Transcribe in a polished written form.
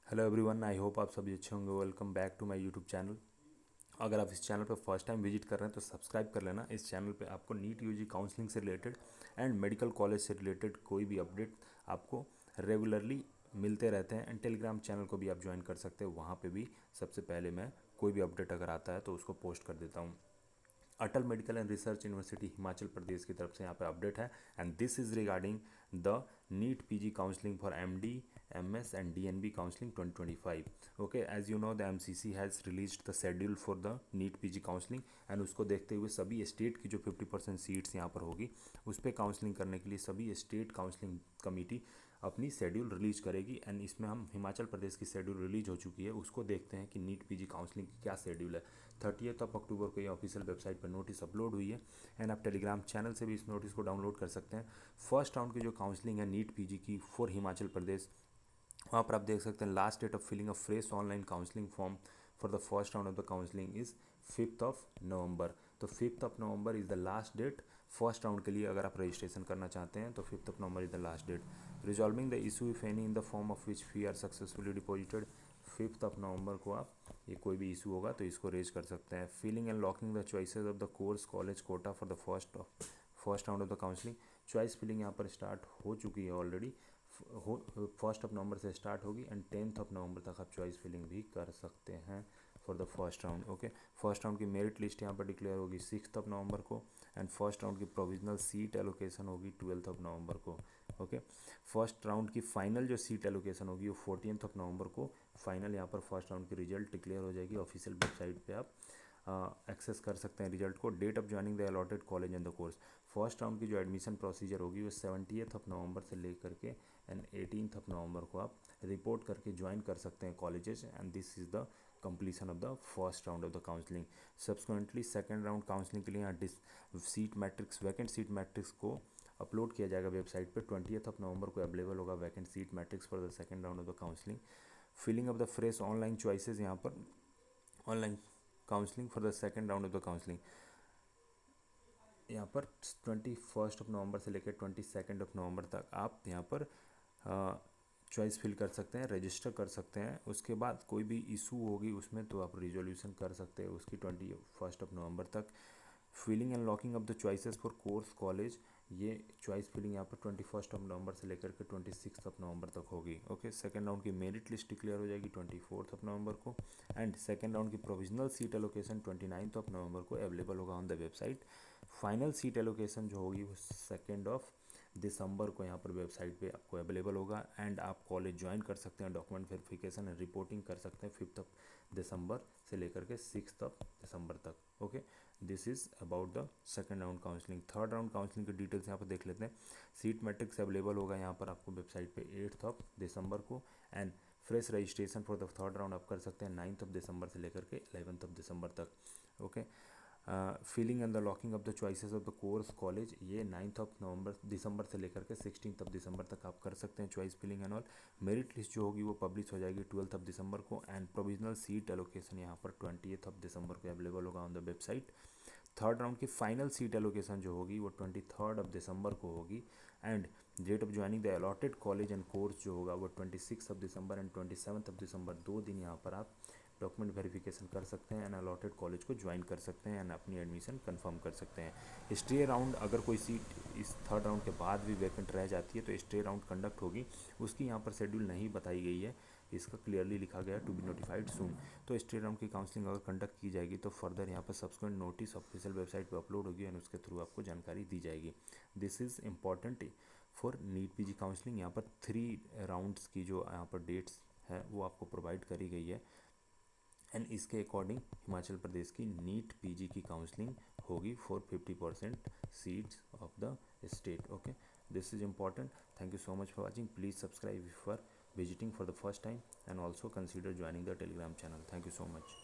Hello everyone, I hope आप सभी अच्छे होंगे। Welcome back to my YouTube channel. अगर आप इस चैनल पर फर्स्ट टाइम विजिट कर रहे हैं तो सब्सक्राइब कर लेना। इस चैनल पे आपको नीट यूजी काउंसलिंग से रिलेटेड एंड मेडिकल कॉलेज से रिलेटेड कोई भी अपडेट आपको रेगुलरली मिलते रहते हैं। एंड टेलीग्राम चैनल को भी आप ज्वाइन कर सकते हैं। वहाँ पे भी सबसे पहले मैं कोई भी अपडेट अगर आता है तो उसको पोस्ट कर देता हूँ। Atal medical and research university Himachal Pradesh की तरफ से यहाँ पे अपडेट है। And this is regarding the NEET PG counselling for MD, MS and DNB counselling 2025। Okay, as you know the MCC has released the schedule for the NEET PG counselling. And उसको देखते हुए सभी state की जो 50% seats यहाँ पर होगी उस पर काउंसलिंग करने के लिए सभी स्टेट काउंसलिंग कमेटी अपनी शेड्यूल रिलीज करेगी। एंड इसमें हम हिमाचल प्रदेश की शेड्यूल रिलीज हो चुकी है, उसको देखते हैं कि नीट पीजी काउंसलिंग की क्या शेड्यूल है। 30 अक्टूबर को ये ऑफिशियल वेबसाइट पर नोटिस अपलोड हुई है। एंड आप टेलीग्राम चैनल से भी इस नोटिस को डाउनलोड कर सकते हैं। फर्स्ट राउंड की जो काउंसलिंग है नीट पीजी की फॉर हिमाचल प्रदेश, वहाँ पर आप देख सकते हैं last date of filling a fresh online counselling form for the first round of the counselling is 5 November. तो 5 November is the last date first round के लिए। अगर आप रजिस्ट्रेशन करना चाहते हैं तो 5 November is the last date. Resolving the issue if any in the form of which fee are successfully deposited. 5 नवंबर को आप ये कोई भी इशू होगा तो इसको रेज कर सकते हैं। Filling and locking the choices of the course college quota for the first round of the counselling. Choice filling यहाँ पर स्टार्ट हो चुकी है ऑलरेडी। 1 नवंबर से स्टार्ट होगी एंड 10 नवंबर तक आप चॉइस फिलिंग भी कर सकते हैं for the first round. Okay, first round की मेरिट लिस्ट यहाँ पर डिक्लेयर होगी 6 नवंबर को। एंड फर्स्ट राउंड की प्रोविजनल सीट एलोकेशन होगी 12 नवंबर को। ओके, फर्स्ट राउंड की फाइनल जो सीट एलोकेशन होगी वो 14 नवंबर को फाइनल यहाँ पर फर्स्ट राउंड की रिजल्ट डिक्लेयर हो जाएगी। ऑफिशियल वेबसाइट पे आप एक्सेस कर सकते हैं रिजल्ट को। Date of joining the allotted college and the course. First round की जो एडमिशन प्रोसीजर होगी वो 70 नवंबर से लेकर के एंड 18 नवंबर को आप रिपोर्ट करके ज्वाइन कर सकते हैं colleges. And this is the completion of the first round of the counselling. Subsequently second round counselling के लिए यहाँ seat matrix, vacant seat matrix को अपलोड किया जाएगा वेबसाइट पे। 20 नवंबर को अवेलेबल होगा vacant seat matrix for the second round of the counselling. Filling of the fresh online choices, यहाँ पर online counselling for the second round of the counselling यहाँ पर 21 नवंबर से लेकर 22 नवंबर तक आप यहाँ पर चॉइस फिल कर सकते हैं, रजिस्टर कर सकते हैं। उसके बाद कोई भी इशू होगी उसमें तो आप रिजोल्यूशन कर सकते हैं उसकी 21 नवंबर तक। Filling and locking of the choices for course college, ये चॉइस फिलिंग यहाँ पर 21 नवंबर से लेकर के 26 नवंबर तक होगी। ओके, सेकेंड राउंड की मेरिट लिस्ट डिक्लेयर हो जाएगी 24 नवंबर को। एंड सेकेंड राउंड की प्रोविजनल सीट एलोकेशन 29 नवंबर को अवेलेबल होगा on the website. Final seat allocation जो होगी वो 2 दिसंबर को यहाँ पर वेबसाइट पे आपको अवेलेबल होगा। एंड आप कॉलेज ज्वाइन कर सकते हैं, डॉक्यूमेंट वेरिफिकेशन एंड रिपोर्टिंग कर सकते हैं 5 दिसंबर से लेकर के 6 दिसंबर तक। Okay, this is about the second round counselling. Third round counselling की डिटेल्स यहाँ पर देख लेते हैं। सीट मैट्रिक्स अवेलेबल होगा यहाँ पर आपको वेबसाइट पे 8 दिसंबर को। And fresh registration for the third round आप कर सकते हैं 9 दिसंबर से लेकर के 11 दिसंबर तक। Okay, filling and the locking of the choices of the course college, ये 9 दिसंबर से लेकर के 16 दिसंबर तक आप कर सकते हैं choice filling and all. Merit list जो होगी वो पब्लिश हो जाएगी 12 दिसंबर को। एंड प्रोविजनल सीट एलोकेशन यहाँ पर 20 दिसंबर को अवेलेबल होगा on the website. Third round की फाइनल सीट एलोकेशन जो होगी वो 23 दिसंबर को होगी। And date of joining the allotted college and course जो होगा वो 26 दिसंबर एंड 27 दिसंबर, 2 दिन यहाँ पर आप डॉक्यूमेंट वेरिफिकेशन कर सकते हैं एंड अलॉटेड कॉलेज को ज्वाइन कर सकते हैं एंड अपनी एडमिशन कंफर्म कर सकते हैं। स्टे राउंड, अगर कोई सीट इस थर्ड राउंड के बाद भी वैकेंट रह जाती है तो स्टे राउंड कंडक्ट होगी। उसकी यहाँ पर शेड्यूल नहीं बताई गई है, इसका क्लियरली लिखा गया टू बी नोटिफाइड सून। तो स्टे राउंड की काउंसलिंग अगर कंडक्ट की जाएगी तो फर्दर यहाँ पर सब्सिक्वेंट नोटिस ऑफिशियल वेबसाइट पर अपलोड होगी एंड उसके थ्रू आपको जानकारी दी जाएगी। This is important for NEET PG counselling. यहाँ पर 3 राउंड्स की जो यहाँ पर डेट्स है वो आपको प्रोवाइड करी गई है। एंड इसके अकॉर्डिंग हिमाचल प्रदेश की नीट पीजी की काउंसलिंग होगी for 50% seats of the state. Okay, this is important. Thank you so much for watching. Please subscribe if you are visiting for the first time and also consider joining the Telegram channel. Thank you so much.